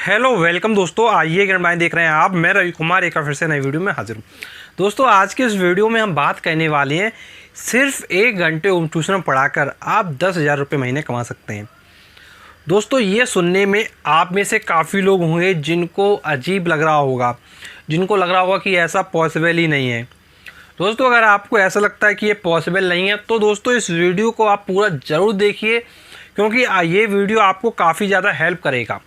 Hello welcome दोस्तों, आइए grand देख रहे हैं आप। मैं रवि कुमार एक बार फिर से नई वीडियो में हाजिर हूँ। दोस्तों आज के इस वीडियो में हम बात करने वाले हैं सिर्फ 1 घंटे होम ट्यूशन पढ़ाकर आप 10,000 रुपये महीने कमा सकते हैं। दोस्तों ये सुनने में आप में से काफ़ी लोग होंगे जिनको अजीब लग रहा होगा, जिनको लग रहा होगा कि ऐसा पॉसिबल ही नहीं है। दोस्तों अगर आपको ऐसा लगता है कि ये पॉसिबल नहीं है तो दोस्तों इस वीडियो को आप पूरा ज़रूर देखिए, क्योंकि ये वीडियो आपको काफ़ी ज़्यादा हेल्प करेगा।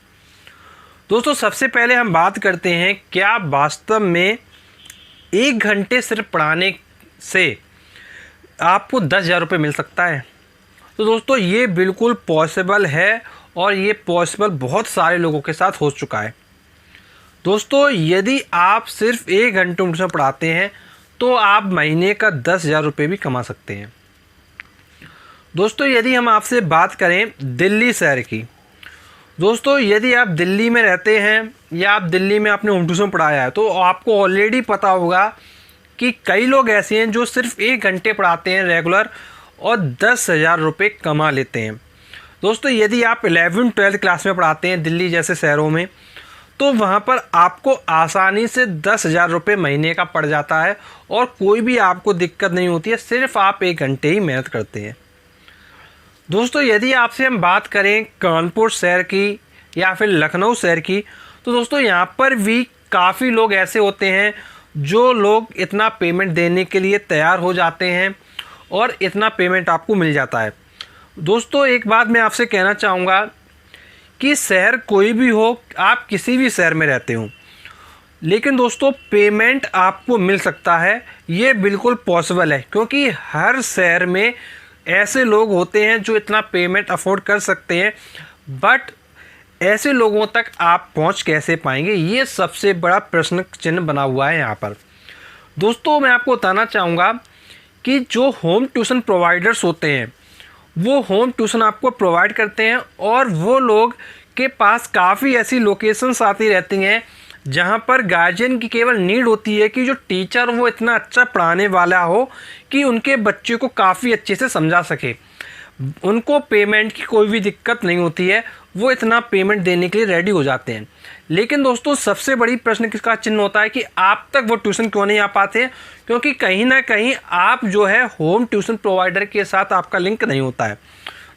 दोस्तों सबसे पहले हम बात करते हैं क्या वास्तव में 1 घंटे सिर्फ पढ़ाने से आपको 10,000 रुपये मिल सकता है। तो दोस्तों ये बिल्कुल पॉसिबल है और ये पॉसिबल बहुत सारे लोगों के साथ हो चुका है। दोस्तों यदि आप सिर्फ 1 घंटे ट्यूशन पढ़ाते हैं तो आप महीने का 10,000 रुपये भी कमा सकते हैं। दोस्तों यदि हम आपसे बात करें दिल्ली शहर की, दोस्तों यदि आप दिल्ली में रहते हैं या आप दिल्ली में आपने होम ट्यूशन पढ़ाया है तो आपको ऑलरेडी पता होगा कि कई लोग ऐसे हैं जो सिर्फ 1 घंटे पढ़ाते हैं रेगुलर और 10,000 रुपये कमा लेते हैं। दोस्तों यदि आप 11वीं-12वीं क्लास में पढ़ाते हैं दिल्ली जैसे शहरों में तो वहाँ पर आपको आसानी से 10,000 रुपये महीने का पड़ जाता है और कोई भी आपको दिक्कत नहीं होती है, सिर्फ आप 1 घंटे ही मेहनत करते हैं। दोस्तों यदि आपसे हम बात करें कानपुर शहर की या फिर लखनऊ शहर की तो दोस्तों यहाँ पर भी काफ़ी लोग ऐसे होते हैं जो लोग इतना पेमेंट देने के लिए तैयार हो जाते हैं और इतना पेमेंट आपको मिल जाता है। दोस्तों एक बात मैं आपसे कहना चाहूँगा कि शहर कोई भी हो, आप किसी भी शहर में रहते हो, लेकिन दोस्तों पेमेंट आपको मिल सकता है, ये बिल्कुल पॉसिबल है, क्योंकि हर शहर में ऐसे लोग होते हैं जो इतना पेमेंट अफोर्ड कर सकते हैं। बट ऐसे लोगों तक आप पहुंच कैसे पाएंगे, ये सबसे बड़ा प्रश्न चिन्ह बना हुआ है यहाँ पर। दोस्तों मैं आपको बताना चाहूँगा कि जो होम ट्यूशन प्रोवाइडर्स होते हैं वो होम ट्यूशन आपको प्रोवाइड करते हैं और वो लोग के पास काफ़ी ऐसी लोकेशंस आती रहती हैं जहाँ पर गार्जियन की केवल नीड होती है कि जो टीचर वो इतना अच्छा पढ़ाने वाला हो कि उनके बच्चे को काफ़ी अच्छे से समझा सके। उनको पेमेंट की कोई भी दिक्कत नहीं होती है, वो इतना पेमेंट देने के लिए रेडी हो जाते हैं। लेकिन दोस्तों सबसे बड़ी प्रश्न किसका चिन्ह होता है कि आप तक वो ट्यूशन क्यों नहीं आ पाते हैं, क्योंकि कहीं ना कहीं आप जो है होम ट्यूशन प्रोवाइडर के साथ आपका लिंक नहीं होता है।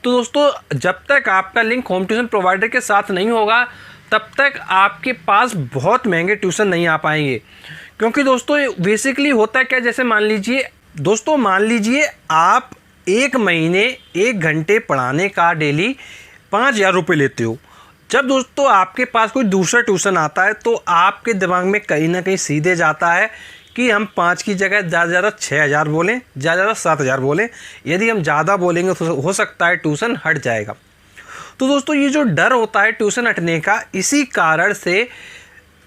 तो दोस्तों जब तक आपका लिंक होम ट्यूशन प्रोवाइडर के साथ नहीं होगा तब तक आपके पास बहुत महंगे ट्यूशन नहीं आ पाएंगे। क्योंकि दोस्तों बेसिकली होता है क्या, जैसे मान लीजिए आप 1 महीने 1 घंटे पढ़ाने का डेली 5,000 रुपये लेते हो। जब दोस्तों आपके पास कोई दूसरा ट्यूशन आता है तो आपके दिमाग में कहीं ना कहीं सीधे जाता है कि हम 5 की जगह ज़्यादा से ज़्यादा 6,000 बोलें, ज़्यादा 7,000 बोलें। यदि हम ज़्यादा बोलेंगे तो हो सकता है ट्यूशन हट जाएगा। तो दोस्तों ये जो डर होता है ट्यूशन हटने का, इसी कारण से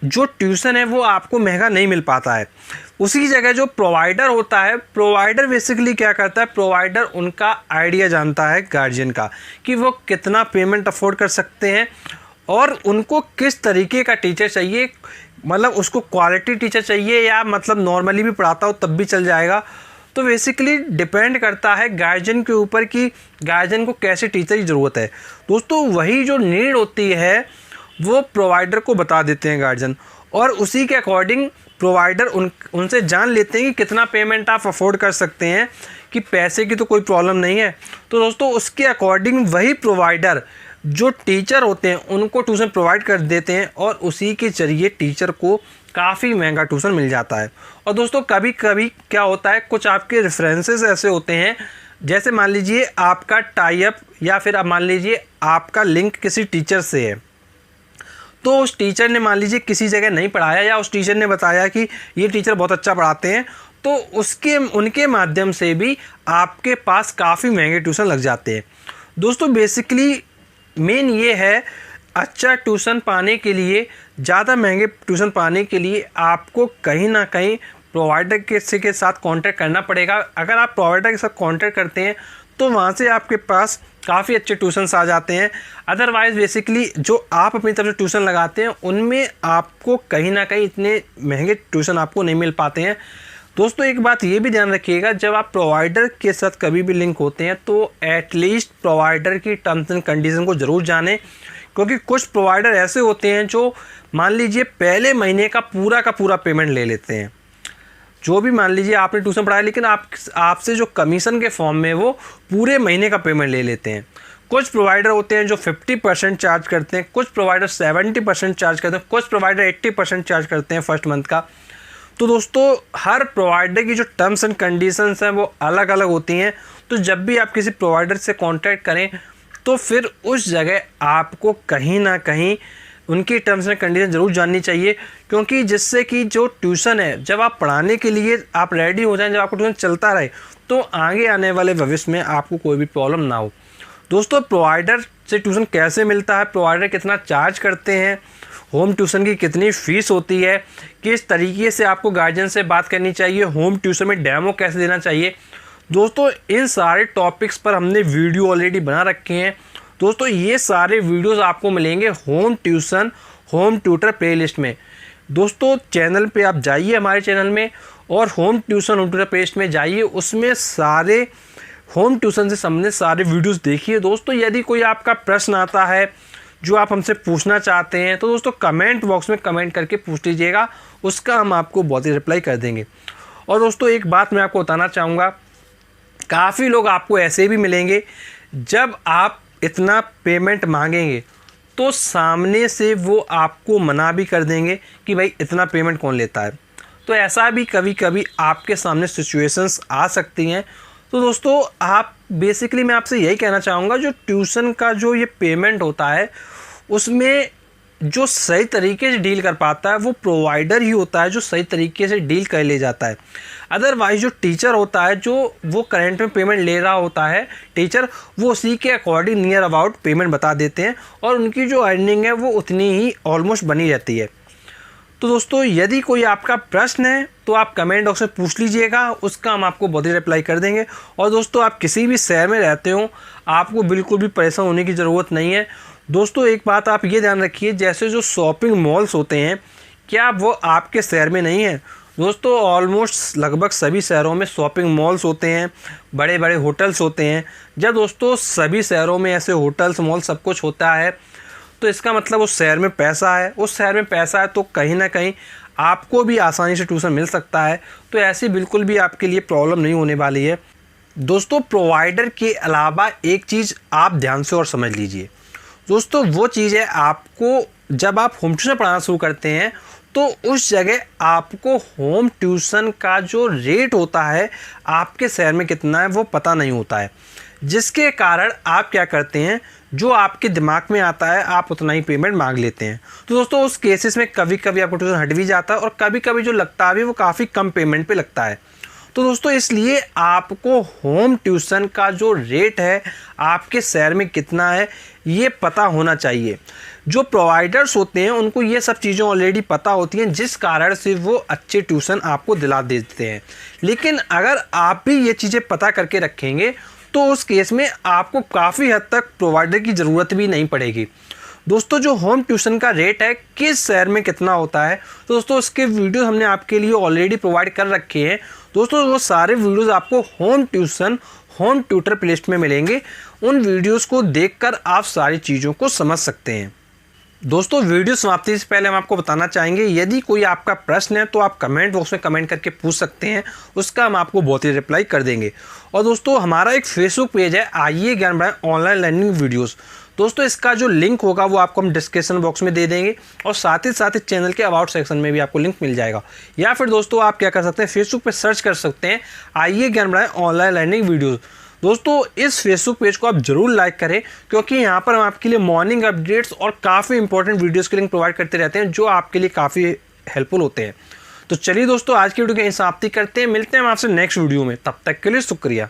जो ट्यूशन है वो आपको महंगा नहीं मिल पाता है। उसी जगह जो प्रोवाइडर होता है, प्रोवाइडर बेसिकली क्या करता है, प्रोवाइडर उनका आइडिया जानता है गार्जियन का कि वो कितना पेमेंट अफोर्ड कर सकते हैं और उनको किस तरीके का टीचर चाहिए, मतलब उसको क्वालिटी टीचर चाहिए या मतलब नॉर्मली भी पढ़ाता हो तब भी चल जाएगा। तो बेसिकली डिपेंड करता है गार्जियन के ऊपर कि गार्जियन को कैसे टीचर की ज़रूरत है। दोस्तों वही जो नीड होती है वो प्रोवाइडर को बता देते हैं गार्जियन, और उसी के अकॉर्डिंग प्रोवाइडर उनसे जान लेते हैं कि कितना पेमेंट आप अफोर्ड कर सकते हैं, कि पैसे की तो कोई प्रॉब्लम नहीं है। तो दोस्तों उसके अकॉर्डिंग वही प्रोवाइडर जो टीचर होते हैं उनको ट्यूशन प्रोवाइड कर देते हैं और उसी के ज़रिए टीचर को काफ़ी महंगा ट्यूशन मिल जाता है। और दोस्तों कभी कभी क्या होता है, कुछ आपके रेफरेंसेस ऐसे होते हैं, जैसे मान लीजिए आपका टाई अप या फिर आप मान लीजिए आपका लिंक किसी टीचर से है, तो उस टीचर ने मान लीजिए किसी जगह नहीं पढ़ाया या उस टीचर ने बताया कि ये टीचर बहुत अच्छा पढ़ाते हैं, तो उनके माध्यम से भी आपके पास काफ़ी महंगे ट्यूशन लग जाते हैं। दोस्तों बेसिकली मेन ये है, अच्छा ट्यूशन पाने के लिए, ज़्यादा महंगे ट्यूशन पाने के लिए आपको कहीं ना कहीं प्रोवाइडर के साथ कांटेक्ट करना पड़ेगा। अगर आप प्रोवाइडर के साथ कांटेक्ट करते हैं तो वहाँ से आपके पास काफ़ी अच्छे ट्यूशन्स आ जाते हैं। अदरवाइज़ बेसिकली जो आप अपनी तरफ से ट्यूशन लगाते हैं उनमें आपको कहीं ना कहीं इतने महंगे ट्यूशन आपको नहीं मिल पाते हैं। दोस्तों एक बात ये भी ध्यान रखिएगा, जब आप प्रोवाइडर के साथ कभी भी लिंक होते हैं तो एटलीस्ट प्रोवाइडर की टर्म्स एंड कंडीशन को ज़रूर जानें, क्योंकि कुछ प्रोवाइडर ऐसे होते हैं जो मान लीजिए पहले महीने का पूरा पेमेंट ले लेते हैं। जो भी मान लीजिए आपने ट्यूशन पढ़ाया, लेकिन आपसे जो कमीशन के फॉर्म में वो पूरे महीने का पेमेंट ले लेते हैं। कुछ प्रोवाइडर होते हैं जो 50% चार्ज करते हैं, कुछ प्रोवाइडर 70% चार्ज करते हैं, कुछ प्रोवाइडर 80% चार्ज करते हैं फर्स्ट मंथ का। तो दोस्तों हर प्रोवाइडर की जो टर्म्स एंड कंडीशंस हैं वो अलग अलग होती हैं। तो जब भी आप किसी प्रोवाइडर से कांटेक्ट करें तो फिर उस जगह आपको कहीं ना कहीं उनकी टर्म्स एंड कंडीशन ज़रूर जाननी चाहिए, क्योंकि जिससे कि जो ट्यूशन है जब आप पढ़ाने के लिए आप रेडी हो जाएं, जब आपको ट्यूशन चलता रहे, तो आगे आने वाले भविष्य में आपको कोई भी प्रॉब्लम ना हो। दोस्तों प्रोवाइडर से ट्यूशन कैसे मिलता है, प्रोवाइडर कितना चार्ज करते हैं, होम ट्यूशन की कितनी फ़ीस होती है, किस तरीके से आपको गार्जियन से बात करनी चाहिए, होम ट्यूशन में डेमो कैसे देना चाहिए, दोस्तों इन सारे टॉपिक्स पर हमने वीडियो ऑलरेडी बना रखे हैं। दोस्तों ये सारे वीडियोस आपको मिलेंगे home tuition home tutor playlist में। दोस्तों चैनल पे आप जाइए हमारे चैनल में और home tuition home tutor playlist में जाइए, उसमें सारे होम ट्यूशन से संबंधित सारे वीडियोस देखिए। दोस्तों यदि कोई आपका प्रश्न आता है जो आप हमसे पूछना चाहते हैं तो दोस्तों कमेंट बॉक्स में कमेंट करके पूछ लीजिएगा, उसका हम आपको बहुत ही रिप्लाई कर देंगे। और दोस्तों एक बात मैं आपको बताना चाहूँगा, काफ़ी लोग आपको ऐसे भी मिलेंगे जब आप इतना पेमेंट मांगेंगे तो सामने से वो आपको मना भी कर देंगे कि भाई इतना पेमेंट कौन लेता है। तो ऐसा भी कभी कभी आपके सामने सिचुएशंस आ सकती हैं। तो दोस्तों आप बेसिकली मैं आपसे यही कहना चाहूँगा, जो ट्यूशन का जो ये पेमेंट होता है उसमें जो सही तरीके से डील कर पाता है वो प्रोवाइडर ही होता है, जो सही तरीके से डील कर ले जाता है। अदरवाइज जो टीचर होता है, जो वो करंट में पेमेंट ले रहा होता है टीचर, वो उसी के अकॉर्डिंग नियर अबाउट पेमेंट बता देते हैं और उनकी जो अर्निंग है वो उतनी ही ऑलमोस्ट बनी रहती है। तो दोस्तों यदि कोई आपका प्रश्न है तो आप कमेंट बॉक्स में पूछ लीजिएगा, उसका हम आपको बहुत ही रिप्लाई कर देंगे। और दोस्तों आप किसी भी शहर में रहते हो, आपको बिल्कुल भी परेशान होने की ज़रूरत नहीं है। दोस्तों एक बात आप ये ध्यान रखिए, जैसे जो शॉपिंग मॉल्स होते हैं क्या वो आपके शहर में नहीं है? दोस्तों ऑलमोस्ट लगभग सभी शहरों में शॉपिंग मॉल्स होते हैं, बड़े बड़े होटल्स होते हैं। जब दोस्तों सभी शहरों में ऐसे होटल्स मॉल सब कुछ होता है तो इसका मतलब उस शहर में पैसा है, उस शहर में पैसा है तो कहीं ना कहीं आपको भी आसानी से ट्यूशन मिल सकता है। तो ऐसी बिल्कुल भी आपके लिए प्रॉब्लम नहीं होने वाली है। दोस्तों प्रोवाइडर के अलावा एक चीज़ आप ध्यान से और समझ लीजिए दोस्तों, वो चीज़ है आपको जब आप होम ट्यूशन पढ़ाना शुरू करते हैं तो उस जगह आपको होम ट्यूशन का जो रेट होता है आपके शहर में कितना है वो पता नहीं होता है, जिसके कारण आप क्या करते हैं, जो आपके दिमाग में आता है आप उतना ही पेमेंट मांग लेते हैं। तो दोस्तों उस केसेस में कभी कभी आपको ट्यूशन हट भी जाता है और कभी कभी जो लगता है वो काफ़ी कम पेमेंट पे लगता है। तो दोस्तों इसलिए आपको होम ट्यूशन का जो रेट है आपके शहर में कितना है ये पता होना चाहिए। जो प्रोवाइडर्स होते हैं उनको ये सब चीज़ें ऑलरेडी पता होती हैं, जिस कारण से वो अच्छे ट्यूशन आपको दिला देते हैं। लेकिन अगर आप भी ये चीज़ें पता करके रखेंगे तो उस केस में आपको काफ़ी हद तक प्रोवाइडर की ज़रूरत भी नहीं पड़ेगी। दोस्तों जो होम ट्यूशन का रेट है किस शहर में कितना होता है, तो दोस्तों उसके वीडियो हमने आपके लिए ऑलरेडी प्रोवाइड कर रखे हैं। दोस्तों वो सारे वीडियोस आपको home tuition home tutor playlist में मिलेंगे, उन वीडियोस को देखकर आप सारी चीज़ों को समझ सकते हैं। दोस्तों वीडियो समाप्ति से पहले हम आपको बताना चाहेंगे, यदि कोई आपका प्रश्न है तो आप कमेंट बॉक्स में कमेंट करके पूछ सकते हैं, उसका हम आपको बहुत ही रिप्लाई कर देंगे। और दोस्तों हमारा एक फेसबुक पेज है आइए ज्ञान बढ़ाएं ऑनलाइन लर्निंग वीडियोस। दोस्तों इसका जो लिंक होगा वो आपको हम डिस्क्रिप्शन बॉक्स में दे देंगे और साथ ही चैनल के अबाउट सेक्शन में भी आपको लिंक मिल जाएगा। या फिर दोस्तों आप क्या कर सकते हैं, फेसबुक पे सर्च कर सकते हैं आइए ज्ञान बढ़ाएं ऑनलाइन लर्निंग वीडियोस। दोस्तों इस फेसबुक पेज को आप जरूर लाइक करें, क्योंकि यहाँ पर हम आपके लिए मॉर्निंग अपडेट्स और काफ़ी इंपॉर्टेंट वीडियोस के लिंक प्रोवाइड करते रहते हैं जो आपके लिए काफ़ी हेल्पफुल होते हैं। तो चलिए दोस्तों आज की वीडियो की समाप्ति करते हैं, मिलते हैं हम आपसे नेक्स्ट वीडियो में, तब तक के लिए शुक्रिया।